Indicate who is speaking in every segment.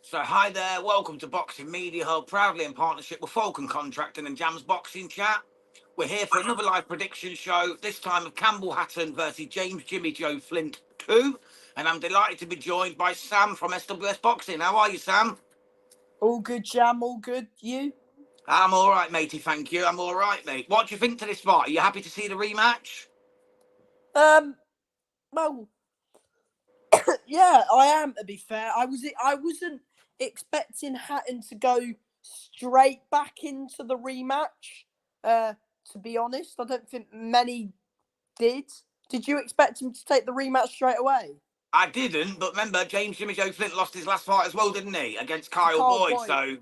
Speaker 1: So hi there, welcome to Boxing Media Hub, proudly in partnership with Falcon Contracting and Jam's Boxing Chat. We're here for another live prediction show, this time of Campbell Hatton versus James Jimmy Joe Flint 2. And I'm delighted to be joined by Sam from SWS Boxing. How are you, Sam?
Speaker 2: All good, Jam, all good. You?
Speaker 1: I'm all right, matey, thank you. I'm all right, mate. What do you think to this fight? Are you happy to see the rematch?
Speaker 2: Well, yeah, I am, to be fair. I wasn't expecting Hatton to go straight back into the rematch. To be honest, I don't think many did. Did you expect him to take the rematch straight away?
Speaker 1: I didn't, but remember, James Jimmy Joe Flint lost his last fight as well, didn't he? Against Kyle
Speaker 2: Carl
Speaker 1: Boyd.
Speaker 2: Boyd.
Speaker 1: So,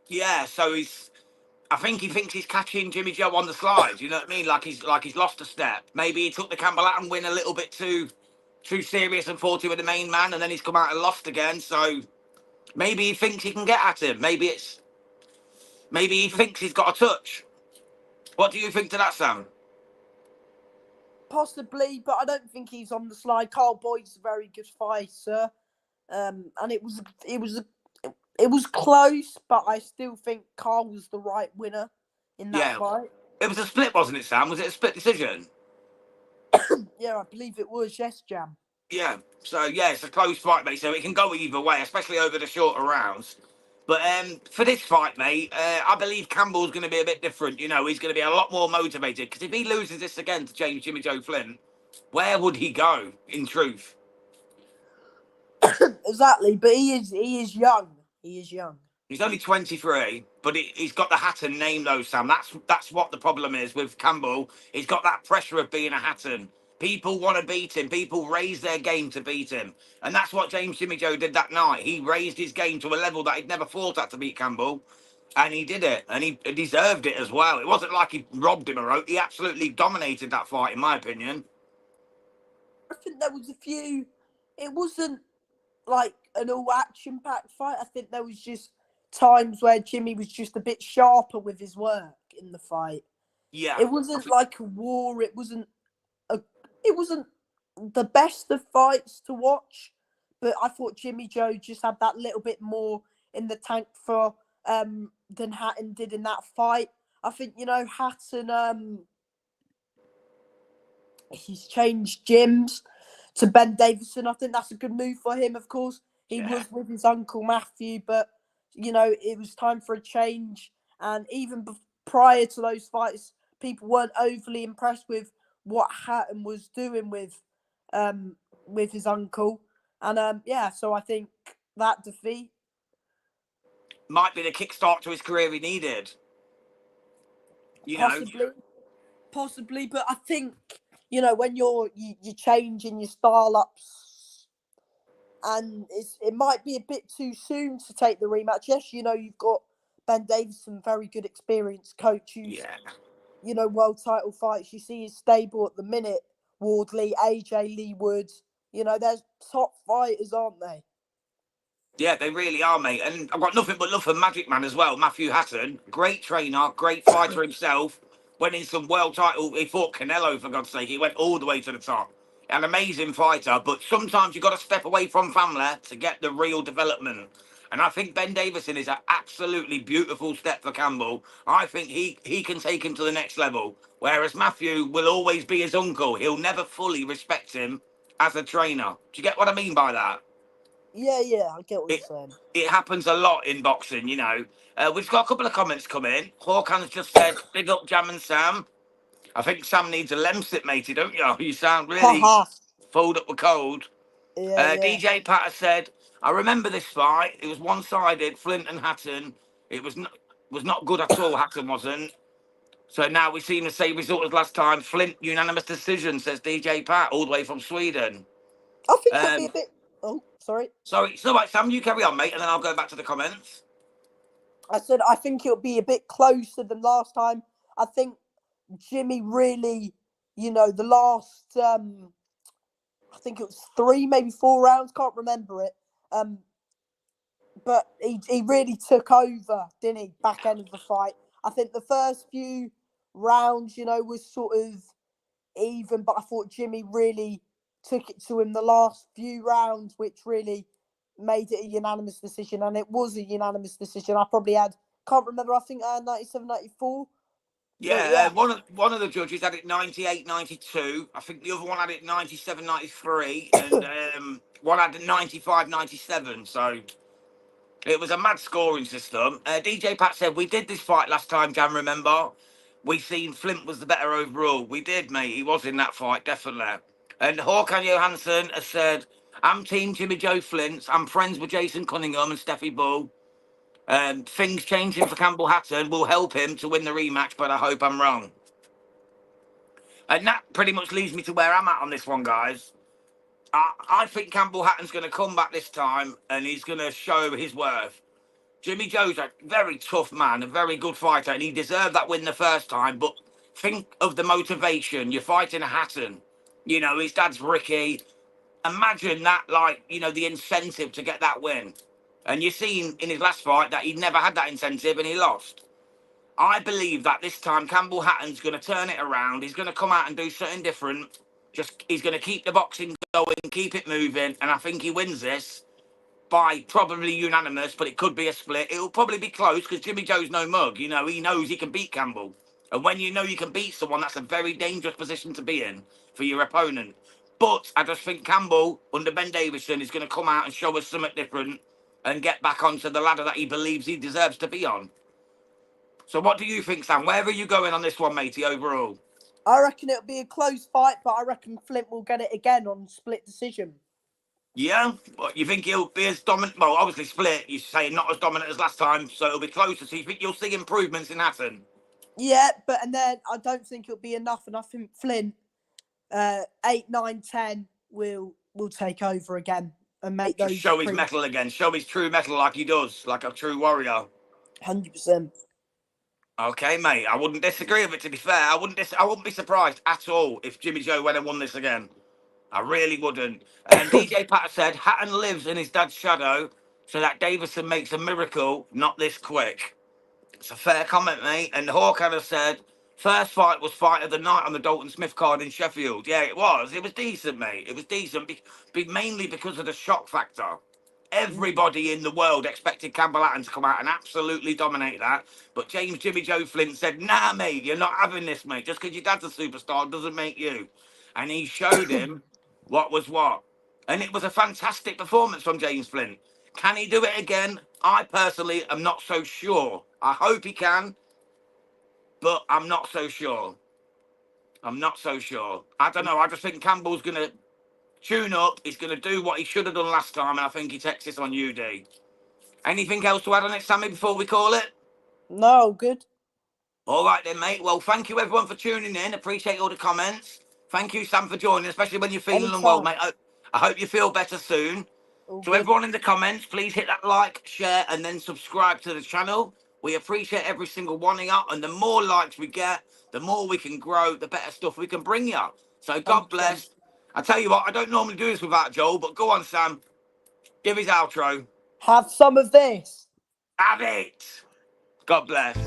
Speaker 1: yeah, so I think he thinks he's catching Jimmy Joe on the slide. You know what I mean? Like he's lost a step. Maybe he took the Campbell Hatton win a little bit too serious and thought he was the main man, and then he's come out and lost again. So maybe he thinks he can get at him. Maybe he thinks he's got a touch. What do you think to that, Sam?
Speaker 2: Possibly, but I don't think he's on the slide. Carl Boyd's a very good fighter. And it was close, but I still think Carl was the right winner in that
Speaker 1: Yeah,
Speaker 2: fight.
Speaker 1: it was a split, wasn't it, Sam? Was it a split decision?
Speaker 2: Yeah, I believe it was. Yes, Jam.
Speaker 1: Yeah. So yeah, it's a close fight, mate. So it can go either way, especially over the shorter rounds. But for this fight, mate, I believe Campbell's going to be a bit different. You know, he's going to be a lot more motivated because if he loses this again to James Jimmy Joe Flint, where would he go? In truth,
Speaker 2: Exactly, but he is young. He is young.
Speaker 1: he's only 23, but he's got the Hatton name, though, Sam. That's what the problem is with Campbell. He's got that pressure of being a Hatton. People want to beat him. People raise their game to beat him. And that's what James Jimmy Joe did that night. He raised his game to a level that he'd never thought at to beat Campbell. And he did it. And he deserved it as well. It wasn't like he robbed him or wrote. He absolutely dominated that fight, in my opinion.
Speaker 2: I think there was a few. It wasn't like an all action packed fight. I think there was just times where Jimmy was just a bit sharper with his work in the fight.
Speaker 1: Yeah.
Speaker 2: It wasn't like a war. It wasn't the best of fights to watch, but I thought Jimmy Joe just had that little bit more in the tank for than Hatton did in that fight. I think Hatton he's changed gyms to Ben Davison. I think that's a good move for him. Of course, he
Speaker 1: Yeah.
Speaker 2: was with his uncle Matthew, but it was time for a change. And even prior to those fights, people weren't overly impressed with what Hatton was doing with his uncle. And so I think that defeat.
Speaker 1: Might be the kickstart to his career he needed. You know.
Speaker 2: Possibly, but I think when you're changing your style up, and it might be a bit too soon to take the rematch. Yes, you've got Ben Davison, very good experienced coach who's
Speaker 1: Yeah.
Speaker 2: world title fights. You see his stable at the minute: Wardley, AJ Lee Woods. There's top fighters, aren't they?
Speaker 1: Yeah, they really are, mate. And I've got nothing but love for Magic Man as well. Matthew Hatton, great trainer, great fighter himself. Went in some world title. He fought Canelo, for God's sake. He went all the way to the top. An amazing fighter, but sometimes you've got to step away from family to get the real development. And I think Ben Davison is an absolutely beautiful step for Campbell. I think he can take him to the next level. Whereas Matthew will always be his uncle. He'll never fully respect him as a trainer. Do you get what I mean by that?
Speaker 2: Yeah, I get what you're
Speaker 1: it
Speaker 2: saying.
Speaker 1: it happens a lot in boxing, you know. We've got a couple of comments come in. Hawkins just said, "Big up Jam and Sam." I think Sam needs a lemsip, matey, don't you? You sound really
Speaker 2: Haha.
Speaker 1: filled up with cold.
Speaker 2: Yeah.
Speaker 1: DJ Patter said, "I remember this fight. It was one-sided. Flint and Hatton. It was not good at all. Hatton wasn't. So now we've seen the same result as last time. Flint unanimous decision," says DJ Pat, all the way from Sweden.
Speaker 2: I think it'll be a
Speaker 1: Um,
Speaker 2: bit. Oh, sorry.
Speaker 1: sorry, so right, Sam, you carry on, mate, and then I'll go back to the comments.
Speaker 2: I said I think it'll be a bit closer than last time. I think Jimmy really, the last I think it was 3, maybe 4 rounds, can't remember it. But he really took over, didn't he? Back end of the fight. I think the first few rounds, was sort of even, but I thought Jimmy really took it to him the last few rounds, which really made it a unanimous decision, and it was a unanimous decision. I probably had, can't remember, I think I had 97, 94.
Speaker 1: Yeah, one of the judges had it 98, 92. I think the other one had it 97, 93, and one had it 95, 97. So it was a mad scoring system. DJ Pat said, we did this fight last time, Jan, remember? We seen Flint was the better overall. We did, mate. He was in that fight, definitely. And Håkan Johansson has said, I'm Team Jimmy Joe Flint. I'm friends with Jason Cunningham and Steffi Bull. Things changing for Campbell Hatton will help him to win the rematch, but I hope I'm wrong. And that pretty much leads me to where I'm at on this one, guys. I think Campbell Hatton's going to come back this time and he's going to show his worth. Jimmy Joe's a very tough man, a very good fighter, and he deserved that win the first time. But think of the motivation. You're fighting a Hatton. You know, his dad's Ricky. Imagine that, like, you know, the incentive to get that win. And you've seen in his last fight that he never had that incentive and he lost. I believe that this time Campbell Hatton's going to turn it around. He's going to come out and do something different. He's going to keep the boxing going, keep it moving, and I think he wins this by probably unanimous, but it could be a split. It'll probably be close because Jimmy Joe's no mug. You know, he knows he can beat Campbell. And when you know you can beat someone, that's a very dangerous position to be in for your opponent. But I just think Campbell, under Ben Davison, is going to come out and show us something different and get back onto the ladder that he believes he deserves to be on. So what do you think, Sam? Where are you going on this one, matey, overall?
Speaker 2: I reckon it'll be a close fight, but I reckon Flint will get it again on split decision.
Speaker 1: Yeah? What, you think he'll be as dominant? Well, obviously split, you say not as dominant as last time, so it'll be closer. So you think you'll see improvements in Hatton?
Speaker 2: Yeah, and then I don't think it'll be enough, and I think Flint, 8, 9, 10 will take over again and make
Speaker 1: Just
Speaker 2: those.
Speaker 1: show his mettle again. Show his true mettle like he does, like a true warrior.
Speaker 2: 100%.
Speaker 1: Okay, mate. I wouldn't disagree with it. To be fair, I wouldn't be surprised at all if Jimmy Joe went and won this again. I really wouldn't. And DJ Pat said Hatton lives in his dad's shadow, so that Davison makes a miracle not this quick. It's a fair comment, mate. And Hawkeye said first fight was fight of the night on the Dalton Smith card in Sheffield. Yeah, it was. It was decent, mate. It was decent, mainly because of the shock factor. Everybody in the world expected Campbell Hatton to come out and absolutely dominate that. But James Jimmy Joe Flint said, nah, mate, you're not having this, mate. Just because your dad's a superstar doesn't make you. And he showed him what was what. And it was a fantastic performance from James Flint. Can he do it again? I personally am not so sure. I hope he can, but I'm not so sure. I'm not so sure. I don't know. I just think Campbell's going to tune up. He's going to do what he should have done last time, and I think he takes this on UD. Anything else to add on it, Sammy, before we call it?
Speaker 2: No, good.
Speaker 1: All right then, mate. Well, thank you everyone for tuning in. Appreciate all the comments. Thank you, Sam, for joining, especially when you're feeling unwell, mate. I hope you feel better soon. So everyone in the comments, please hit that like, share, and then subscribe to the channel. We appreciate every single one of you, and the more likes we get, the more we can grow, the better stuff we can bring you. So God bless. I tell you what, I don't normally do this without Joel, but go on, Sam. Give his outro.
Speaker 2: Have some of this.
Speaker 1: Have it. God bless.